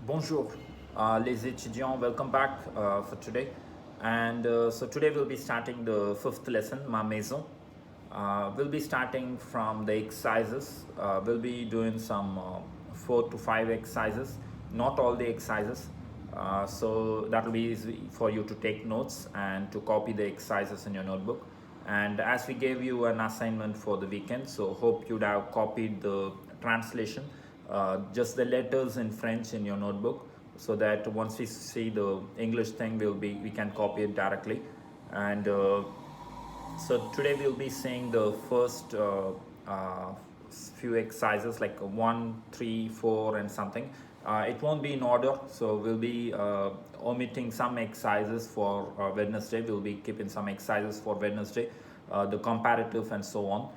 Bonjour, les étudiants. Welcome back for today. And so today we'll be starting the fifth lesson, ma maison. We'll be starting from the exercises. We'll be doing some 4 to 5 exercises, not all the exercises. So that will be easy for you to take notes and to copy the exercises in your notebook. And as we gave you an assignment for the weekend, so hope you'd have copied the translation, just the letters in French in your notebook, so that once we see the English thing, we can copy it directly. And so today we'll be seeing the first few exercises like 1, 3, 4, and something. It won't be in order, so we'll be omitting some exercises for Wednesday. We'll be keeping some exercises for Wednesday, the comparative and so on.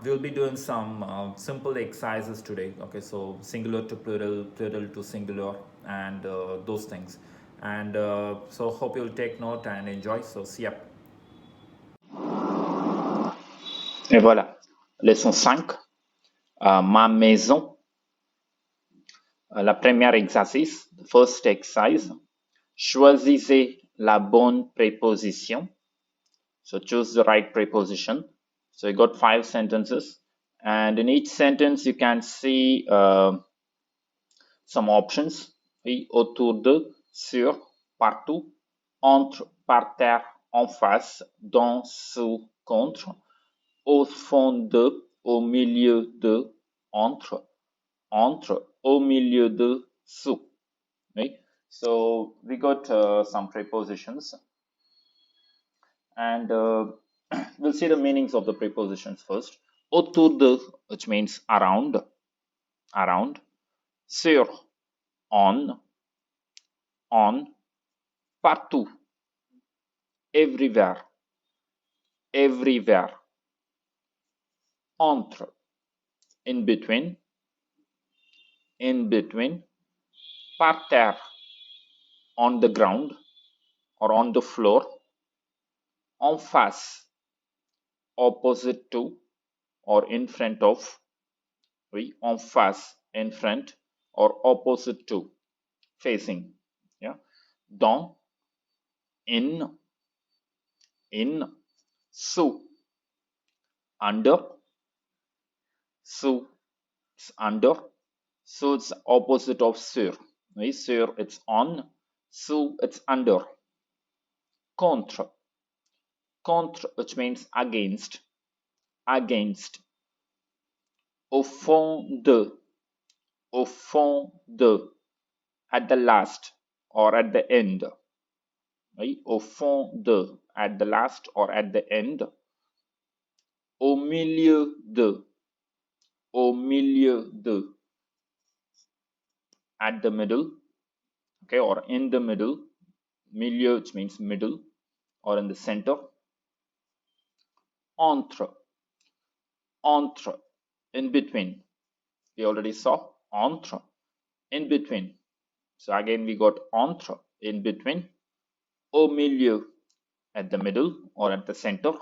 We'll be doing some simple exercises today. Okay, so singular to plural, plural to singular, and those things. And so hope you'll take note and enjoy. So see ya. Et voilà, leçon 5, ma maison. La première exercice, the first exercise, choisissez la bonne préposition. So choose the right preposition. So you got 5 sentences, and in each sentence you can see some options. Oui, autour de, sur, partout, entre, par terre, en face, dans, sous, contre, au fond de, au milieu de, entre, au milieu de, sous. Right? So we got some prepositions, and we'll see the meanings of the prepositions first. Autour de, which means around, sur, on, partout, everywhere, entre, in between, par terre, on the ground or on the floor, en face, opposite to or in front of, oui, en face, in front or opposite to, facing, yeah, dans, in, sous, under, sous, it's under, so it's opposite of sur, oui, sur it's on, sous it's under, contre, which means against, au fond de, at the last or at the end, right? Au fond de, at the last or at the end, au milieu de, at the middle, okay, or in the middle, milieu which means middle or in the center, entre, in between, we already saw entre, in between, so again we got entre, in between, au milieu, at the middle or at the center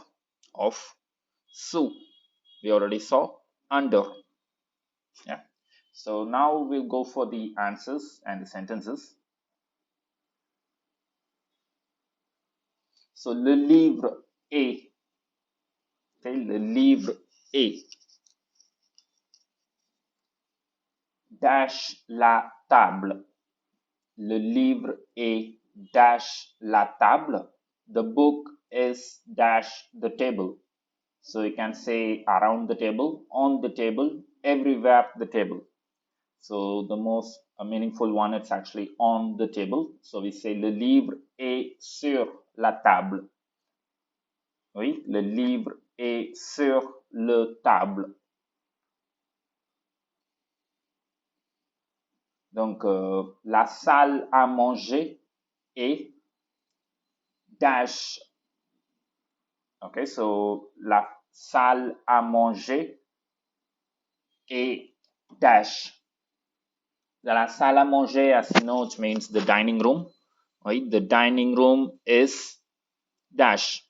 of, sous, we already saw under. Yeah, so now we'll go for the answers and the sentences. So le livre est, okay, le livre est, dash la table, le livre est dash la table, the book is dash the table. So you can say around the table, on the table, everywhere the table. So the most meaningful one, it's actually on the table. So we say le livre est sur la table. Oui, le livre est sur le table. Donc la salle à manger est dash. Okay, so la salle à manger est dash. La salle à manger, as you know, it means the dining room. Right? The dining room is dash.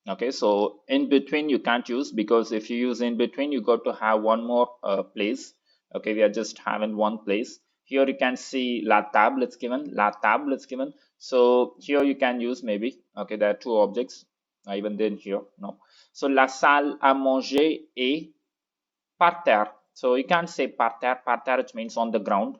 Okay, so in between you can't use, because if you use in between, you got to have one more place. Okay, we are just having one place. Here you can see la table is given, la table is given. So here you can use maybe, okay, there are two objects, even then here, no. So la salle à manger est par terre. So you can't say par terre, which means on the ground.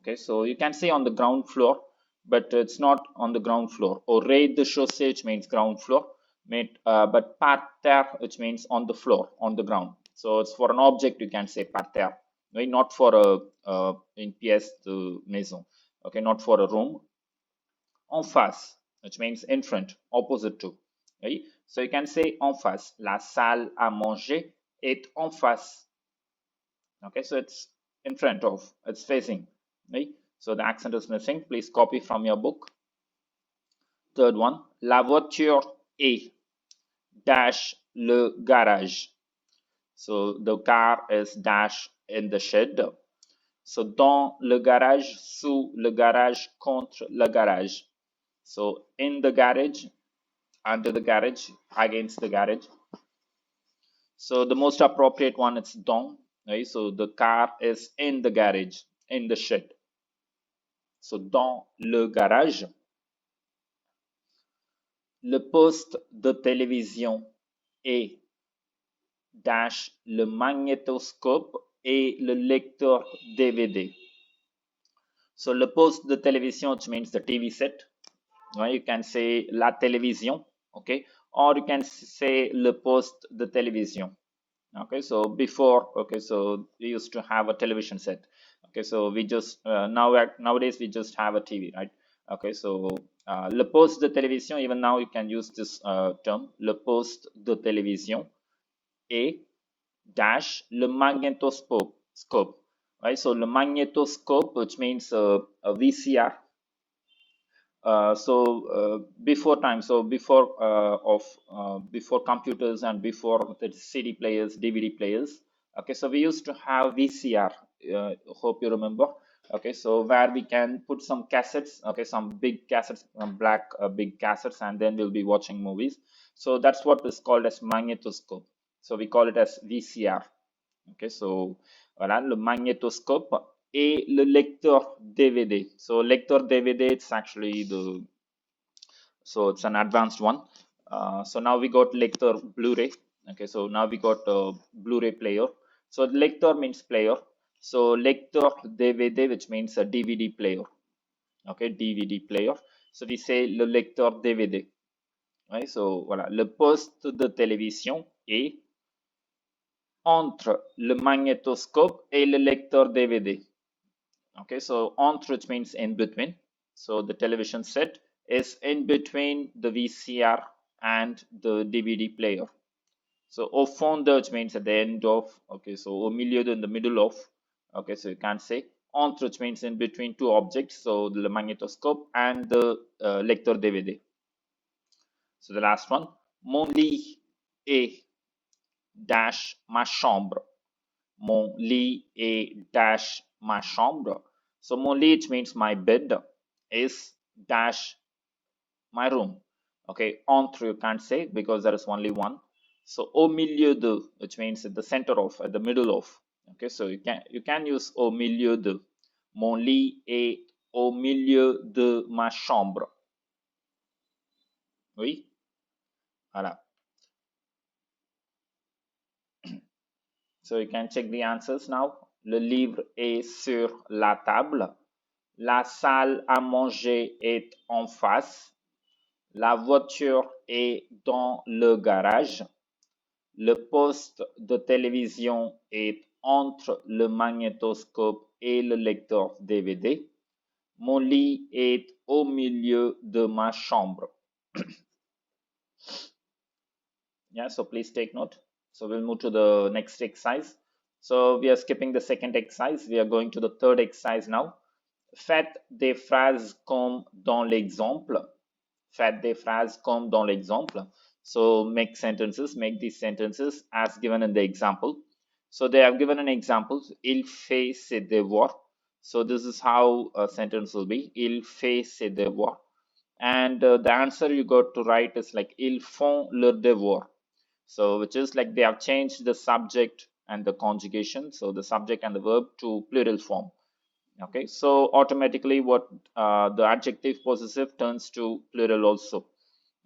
Okay, so you can say on the ground floor, but it's not on the ground floor. Au rez-de-chaussée, which means ground floor, but par terre, which means on the floor, on the ground. So it's for an object, you can say par terre, right? Not for a in pièce de maison. Okay, not for a room. En face, which means in front, opposite to. Right? So you can say en face. La salle à manger est en face. Okay, so it's in front of, it's facing, right? So the accent is missing. Please copy from your book. Third one, la voiture est dash le garage. So the car is dash in the shed. So dans le garage, sous le garage, contre le garage. So in the garage, under the garage, against the garage. So the most appropriate one is dans, right? So the car is in the garage, in the shed. So dans le garage. Le poste de télévision est dash le magnétoscope et le lecteur DVD. So le poste de télévision, which means the TV set. Right? You can say la télévision, okay, or you can say le poste de télévision. Okay, so before, okay, so we used to have a television set. Okay, so we just nowadays we just have a TV, right? Okay, so le poste de télévision, even now you can use this term, le poste de télévision et dash le magnétoscope, right? So le magnétoscope, which means a VCR. Before time, so before computers and before the CD players, DVD players. Okay, so we used to have VCR. Hope you remember. Okay, so where we can put some cassettes. Okay, some big cassettes, black big cassettes, and then we'll be watching movies. So that's what is called as magnetoscope. So we call it as VCR. Okay, so voilà, le magnétoscope et le lecteur DVD. So lecteur DVD, it's actually it's an advanced one. So now we got lecteur Blu-ray. Okay, so now we got a Blu-ray player. So lecteur means player. So lecteur DVD, which means a DVD player. Okay, DVD player. So we say le lecteur DVD. Right, so voilà, le poste de télévision est entre le magnétoscope et le lecteur DVD. Okay, so entre, which means in between. So the television set is in between the VCR and the DVD player. So au fond de, which means at the end of. Okay, so au milieu de, in the middle of. Okay, so you can't say entre, which means in between two objects. So the magnétoscope and the lecteur DVD. So the last one, mon lit est dash ma chambre. Mon lit est dash ma chambre. So mon lit, which means my bed, is dash my room. Okay, entre you can't say because there is only one. So au milieu de, which means at the center of, at the middle of. Okay, so you can use au milieu de. Mon lit est au milieu de ma chambre. Oui, voilà. So you can check the answers now. Le livre est sur la table. La salle à manger est en face. La voiture est dans le garage. Le poste de télévision est entre le magnétoscope et le lecteur DVD. Mon lit est au milieu de ma chambre. Yeah, so please take note. So we'll move to the next exercise. So we are skipping the second exercise. We are going to the third exercise now. Faites des phrases comme dans l'exemple. Faites des phrases comme dans l'exemple. So make these sentences as given in the example. So they have given an example. Il fait ses devoirs. So this is how a sentence will be. Il fait ses devoirs. And the answer you got to write is like ils font leurs devoirs. So which is like they have changed the subject and the conjugation. So the subject and the verb to plural form. Okay, so automatically what the adjective possessive turns to plural also.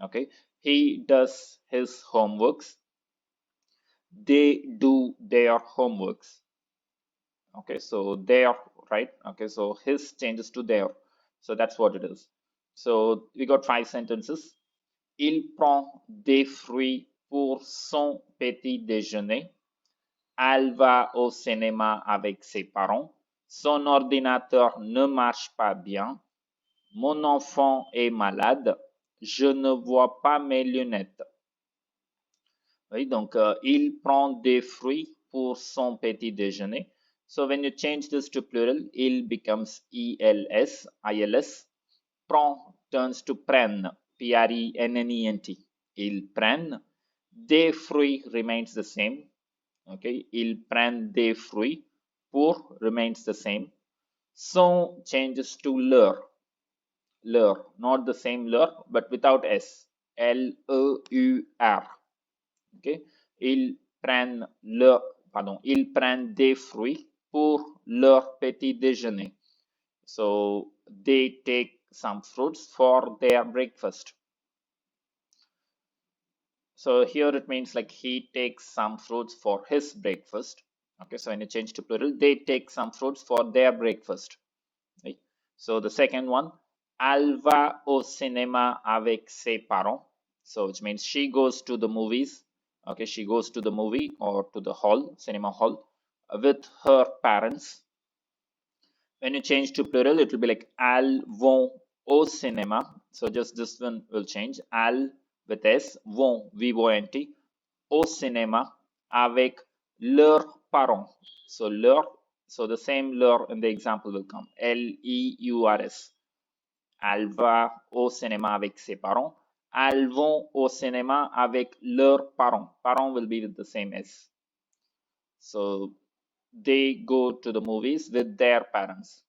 Okay, he does his homeworks, they do their homeworks. Okay, so their, right? Okay, so his changes to their, so that's what it is. So we got 5 sentences. Il prend des fruits pour son petit déjeuner. Elle va au cinéma avec ses parents. Son ordinateur ne marche pas bien. Mon enfant est malade. Je ne vois pas mes lunettes. Oui, donc il prend des fruits pour son petit déjeuner. So when you change this to plural, il becomes ELS, ILS. Prend turns to prenne, PRENNENT. Il prenne. Des fruits remains the same. Okay, il prend des fruits. Pour remains the same. Son changes to leur, not the same leur, but without S. LEUR. Okay, ils prennent ils prennent des fruits pour leur petit déjeuner. So they take some fruits for their breakfast. So here it means like he takes some fruits for his breakfast. Okay, so when you change to plural, they take some fruits for their breakfast. Right? So the second one, elle va au cinéma avec ses parents. So which means she goes to the movies. Okay, she goes to the movie or to the hall, cinema hall, with her parents. When you change to plural, it will be like elles vont au cinéma. So just this one will change. Elles with S, vont, V-O-N-T, au cinéma avec leurs parents. So leur, so the same leur in the example will come. L-E-U-R-S. Elle va au cinéma avec ses parents. Elles vont au cinéma avec leurs parents. Parents will be with the same S. So they go to the movies with their parents.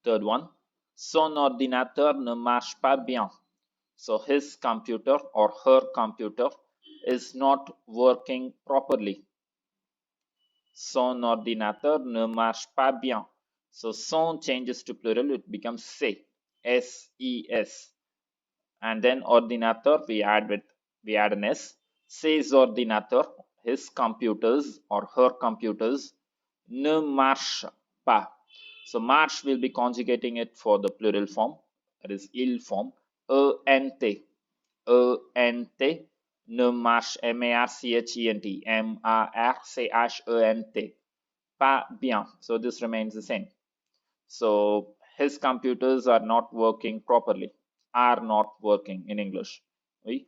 Third one, son ordinateur ne marche pas bien. So his computer or her computer is not working properly. Son ordinateur ne marche pas bien. So son changes to plural, it becomes ses, S-E-S. And then ordinateur, we add an S. Ses ordinateur, his computers or her computers, ne marche pas. So marche will be conjugating it for the plural form, that is il form. E-N-T. E-N-T. Ne marche, M-A-R-C-H-E-N-T. M-A-R-C-H-E-N-T. Pas bien. So this remains the same. So his computers are not working properly. Are not working in English. Oui?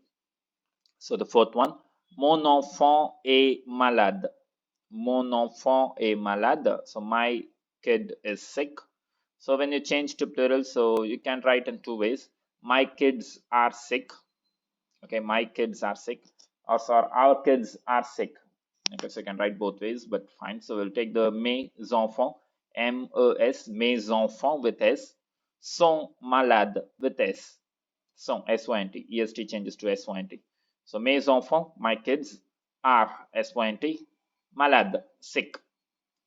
So the fourth one, mon enfant est malade. Mon enfant est malade. So my kid is sick. So when you change to plural, so you can write in two ways. My kids are sick. Okay, my kids are sick. Or sorry, our kids are sick. Okay, so you can write both ways, but fine. So we'll take the mes enfants, M-E-S, mes enfants with S, sont malades with S. Sont, S-Y-N-T. E-S-T changes to S-Y-N-T. So mes enfants, my kids, are, S-Y-N-T, malades, sick.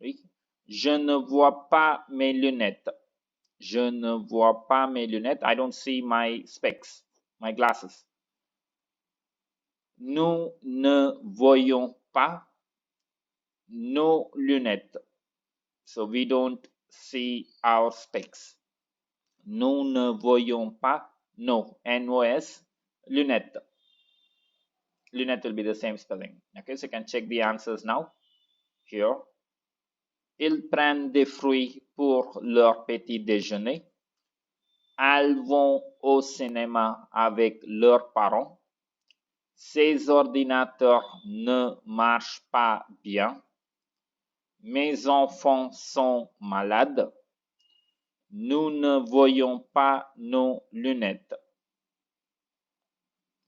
Oui. Je ne vois pas mes lunettes. Je ne vois pas mes lunettes. I don't see my specs, my glasses. Nous ne voyons pas nos lunettes. So we don't see our specs. Nous ne voyons pas nos, N-O-S, lunettes. Lunette will be the same spelling. Okay, so you can check the answers now. Here. Ils prennent des fruits pour leur petit déjeuner. Elles vont au cinéma avec leurs parents. Ces ordinateurs ne marchent pas bien. Mes enfants sont malades. Nous ne voyons pas nos lunettes.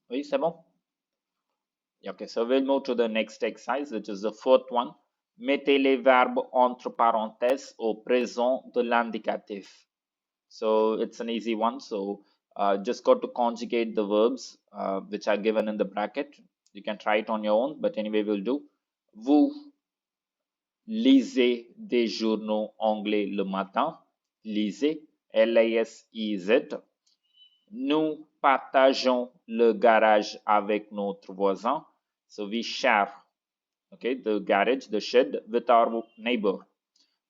Oui, c'est bon? Okay, so we'll move to the next exercise, which is the fourth one. Mettez les verbes entre parenthèses au présent de l'indicatif. So it's an easy one. So just got to conjugate the verbs which are given in the bracket. You can try it on your own, but anyway, we'll do. Vous, lisez des journaux anglais le matin. Lisez, L-A-S-E-Z. Nous partageons le garage avec notre voisin. So we share, okay, the garage, the shed with our neighbor.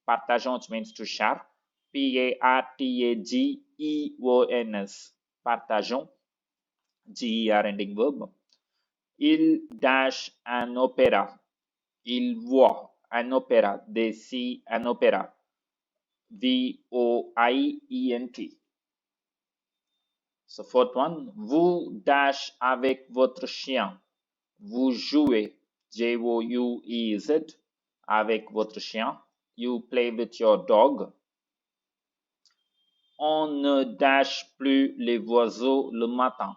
Partageons, which means to share. P-A-R-T-A-G-E-O-N-S. Partageons, G-E-R ending verb. Il dash un opéra. Il voit un opéra. They see an opera. V-O-I-E-N-T. So fourth one, vous dash avec votre chien. Vous jouez, J-O-U-E-Z, avec votre chien. You play with your dog. On ne dash plus les oiseaux le matin.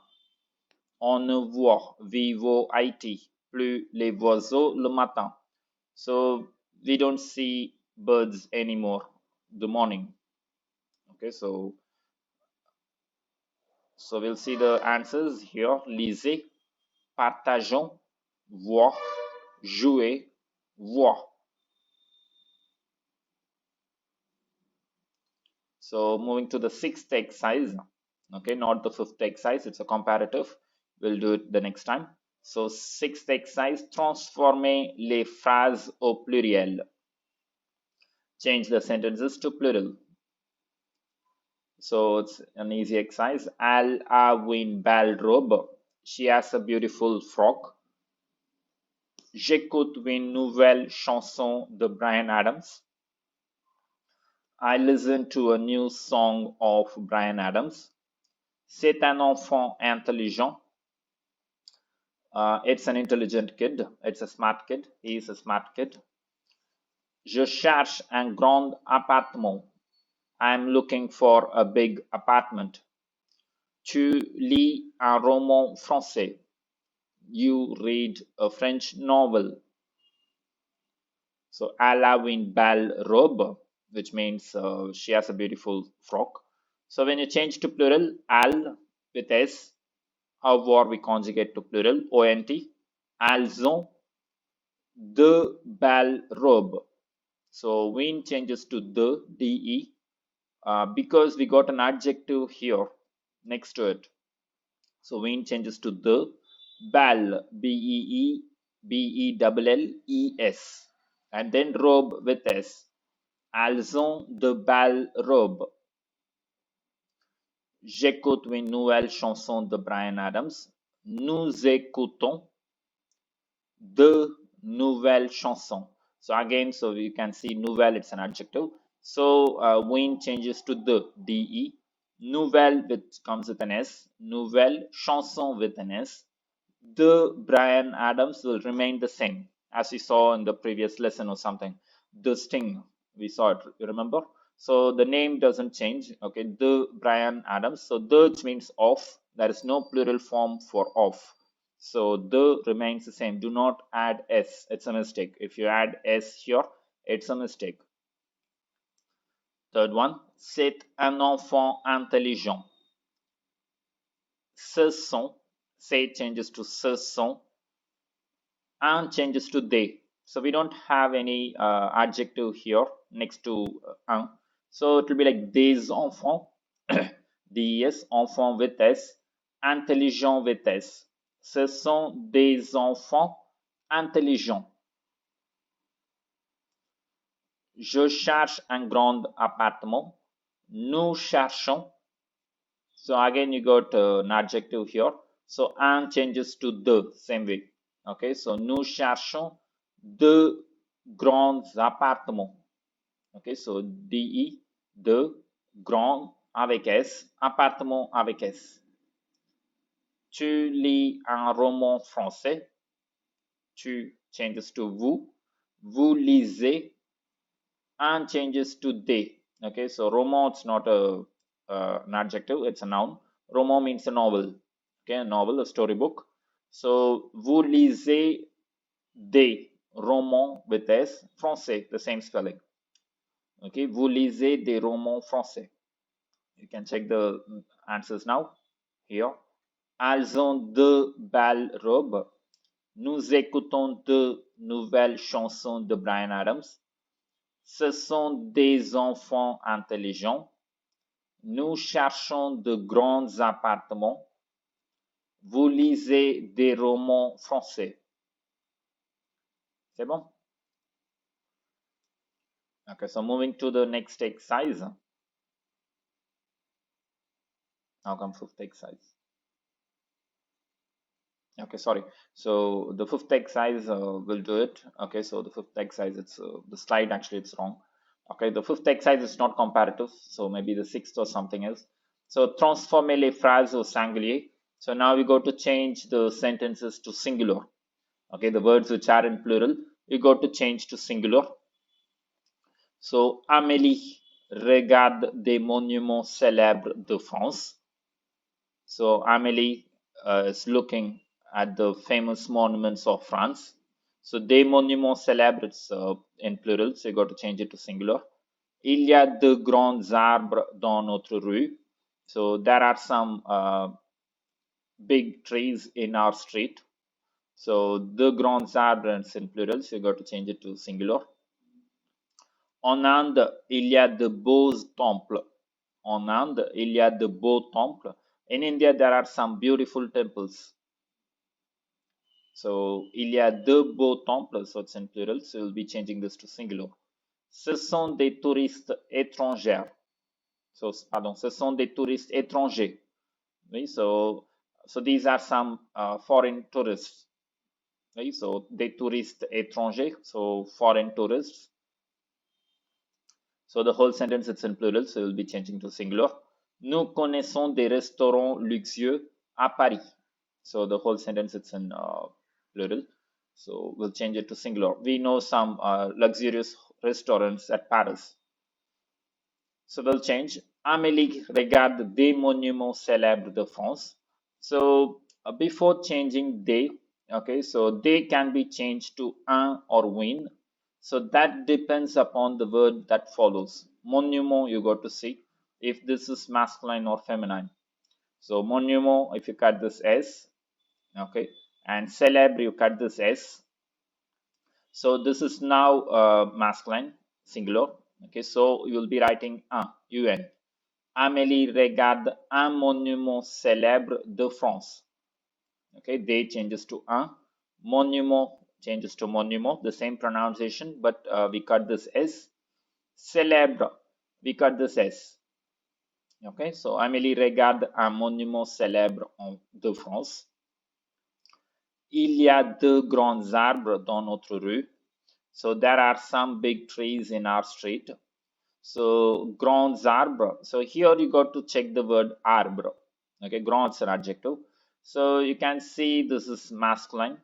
On ne voit, V-O-I-T, plus les oiseaux le matin. So we don't see birds anymore the morning. Okay, so we'll see the answers here. Lisez, partageons, voir, jouer, voir. So moving to the sixth exercise. Okay, not the fifth exercise, it's a comparative. We'll do it the next time. So sixth exercise, transformer les phrases au pluriel. Change the sentences to plural. So it's an easy exercise. Elle a une belle robe. She has a beautiful frock. J'écoute une nouvelle chanson de Bryan Adams. I listen to a new song of Bryan Adams. C'est un enfant intelligent. It's an intelligent kid. It's a smart kid. He is a smart kid. Je cherche un grand appartement. I'm looking for a big apartment. Tu lis un roman français. You read a French novel. So, elle a une belle robe, which means she has a beautiful frock. So, when you change to plural, elle with S, how we conjugate to plural, ONT. Elles ont de belles robes. So, when changes to the, DE, because we got an adjective here next to it. So, when changes to the, belle, B-E-E, B-E-L-L-E-S. And then robe with S. Elles ont de belles robes. J'écoute une nouvelle chanson de Bryan Adams. Nous écoutons de nouvelles chansons. So again, so you can see nouvelle, it's an adjective. So when changes to the, de. Nouvelle comes with an S. Nouvelle chanson with an S. The Bryan Adams will remain the same as we saw in the previous lesson or something. The sting, we saw it, you remember? So the name doesn't change. Okay, the Bryan Adams. So the means of. There is no plural form for of. So the remains the same. Do not add S. It's a mistake. If you add S here, it's a mistake. Third one, c'est un enfant intelligent. Ce sont, say changes to ce sont, and changes to they. So we don't have any adjective here next to un. So it will be like des enfants, des enfants with S, intelligent with S. Ce sont des enfants intelligents. Je cherche un grand appartement. Nous cherchons. So again, you got an adjective here. So un changes to the, same way. Okay, so nous cherchons de grands appartements. Okay, so DE, de, grand avec S, appartement avec S. Tu lis un roman français. Tu changes to vous. Vous lisez. And changes to they. Okay, so roman, it's not an adjective, it's a noun. Roman means a novel. Okay, a novel, a storybook. So vous lisez des romans with S, français, the same spelling. Okay, vous lisez des romans français. You can check the answers now. Here, elles ont de belles robes. Nous écoutons de nouvelles chansons de Bryan Adams. Ce sont des enfants intelligents. Nous cherchons de grands appartements. Vous lisez des romans français. C'est bon? Okay, so moving to the next exercise. Now come fifth exercise. Okay, sorry. So the fifth exercise will do it. Okay, so the fifth exercise, it's the slide actually it's wrong. Okay, the fifth exercise is not comparative, so maybe the sixth or something else. So transformer les phrases au singulier. So now we go to change the sentences to singular. Okay, the words which are in plural, we go to change to singular. So Amélie regarde des monuments célèbres de France. So Amélie is looking at the famous monuments of France. So des monuments célèbres, it's in plural, so you got to change it to singular. Il y a de grands arbres dans notre rue. So there are some big trees in our street. So de grands arbres in plural, so you got to change it to singular. En Inde, il y a de beaux temples. En Inde, il y a de beaux temples. In India, there are some beautiful temples. So, il y a de beaux temples, so it's in plural, so we'll be changing this to singular. Ce sont des touristes étrangers. So, pardon, ce sont des touristes étrangers. Okay, so these are some foreign tourists. Okay, so des touristes étrangers, so foreign tourists. So the whole sentence it's in plural, so we'll be changing to singular. Nous connaissons des restaurants luxueux à Paris. So the whole sentence it's in plural, so we'll change it to singular. We know some luxurious restaurants at Paris. So we'll change. Amélie regarde des monuments célèbres de France. So before changing they, okay, so they can be changed to un or une. So that depends upon the word that follows. Monument, you got to see if this is masculine or feminine. So monument, if you cut this S, okay, and célèbre, you cut this S. So this is now masculine, singular. Okay, so you will be writing un. Amélie regarde un monument célèbre de France. Okay, they changes to un. Monument changes to monument, the same pronunciation, but we cut this S. Célèbre, we cut this S. Okay, so Amélie regarde un monument célèbre de France. Il y a de grands arbres dans notre rue. So there are some big trees in our street. So grands arbres. So here you got to check the word arbre. Okay, grand is an adjective. So you can see this is masculine.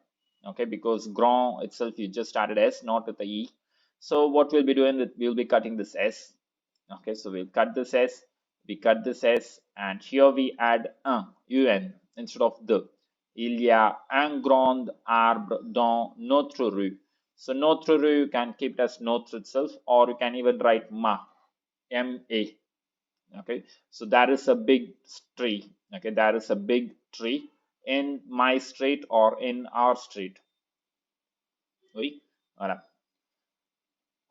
Okay, because grand itself you just started S, not with the E. So what we'll be doing, we'll be cutting this S. Okay, so we'll cut this S, we cut this S, and here we add un instead of the. Il y a un grand arbre dans notre rue. So notre rue, you can keep it as notre itself, or you can even write M-A. Okay, so that is a big tree. Okay, that is a big tree in my street or in our street. Oui, voilà.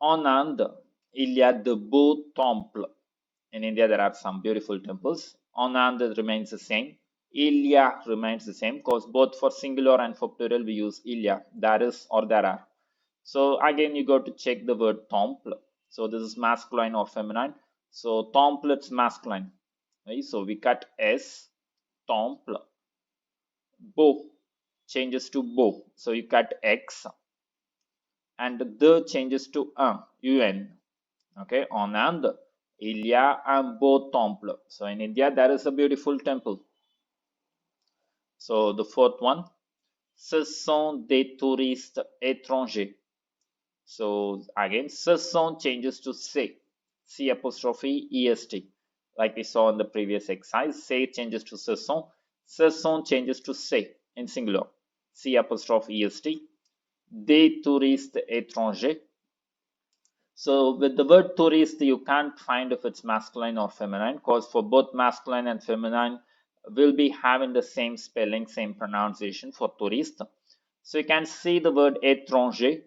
En Inde, il y a de beaux temples. In India, there are some beautiful temples. En Inde, it remains the same. Il y a remains the same because both for singular and for plural, we use il y a. There is or there are. So again, you got to check the word temple. So this is masculine or feminine. So temple, it's masculine. Right? So we cut S, temple. Beau changes to beau. So you cut X. And the changes to un. Okay, en Inde, il y a un beau temple. So in India, there is a beautiful temple. So the fourth one, ce sont des touristes étrangers. So again, ce sont changes to say, C apostrophe EST. Like we saw in the previous exercise, say changes to ce sont changes to say in singular, C apostrophe EST. Des touristes étrangers. So with the word tourist, you can't find if it's masculine or feminine because for both masculine and feminine, will be having the same spelling, same pronunciation for tourist. So you can see the word étranger.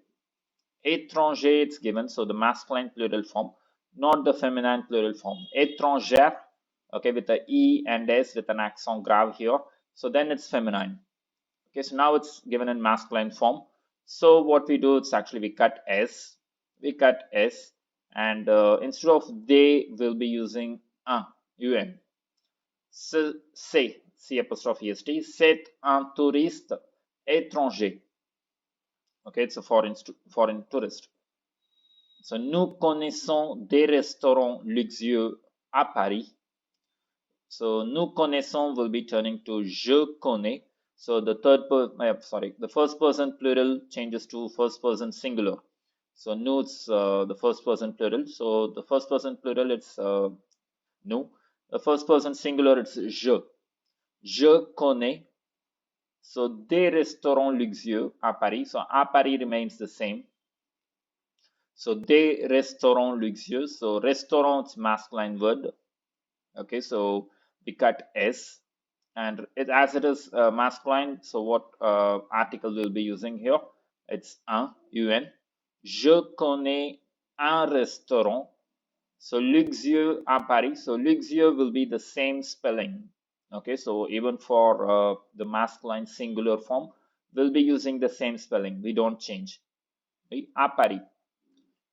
Étranger, it's given, so the masculine plural form, not the feminine plural form. Étrangère, okay, with the E and S with an accent grave here. So then it's feminine. Okay, so now it's given in masculine form. So what we do, it's actually we cut S, and instead of they, we'll be using un, un. So, c'est, C apostrophe est, c'est un touriste étranger. Okay, it's a foreign tourist. So, nous connaissons des restaurants luxueux à Paris. So, nous connaissons will be turning to je connais. So, the first person plural changes to first person singular. So, nous, it's the first person plural. So, the first person plural, it's nous. The first person singular, it's je. Je connais. So, des restaurants luxueux à Paris. So, à Paris remains the same. So, des restaurants luxueux. So, restaurant, it's masculine word. Okay, so we cut S, and as it is masculine, so what article we'll be using here? It's un, un. Je connais un restaurant. So luxueux à Paris. So luxueux will be the same spelling. Okay, so even for the masculine singular form, we'll be using the same spelling. We don't change. Okay? À Paris.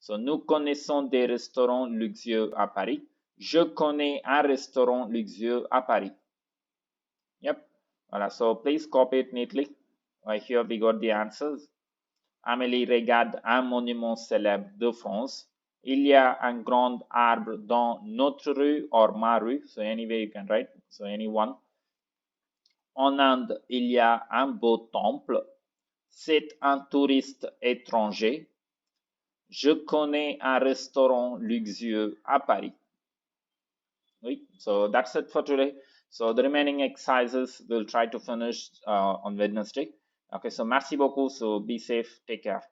So nous connaissons des restaurants luxueux à Paris. Je connais un restaurant luxueux à Paris. Yep. Voilà. So please copy it neatly. Here we got the answers. Amélie regarde un monument célèbre de France. Il y a un grand arbre dans notre rue or ma rue. So anyway you can write. So anyone. En Inde, il y a un beau temple. C'est un touriste étranger. Je connais un restaurant luxueux à Paris. Right? So that's it for today. So the remaining exercises we'll try to finish on Wednesday. Okay, so merci beaucoup. So be safe. Take care.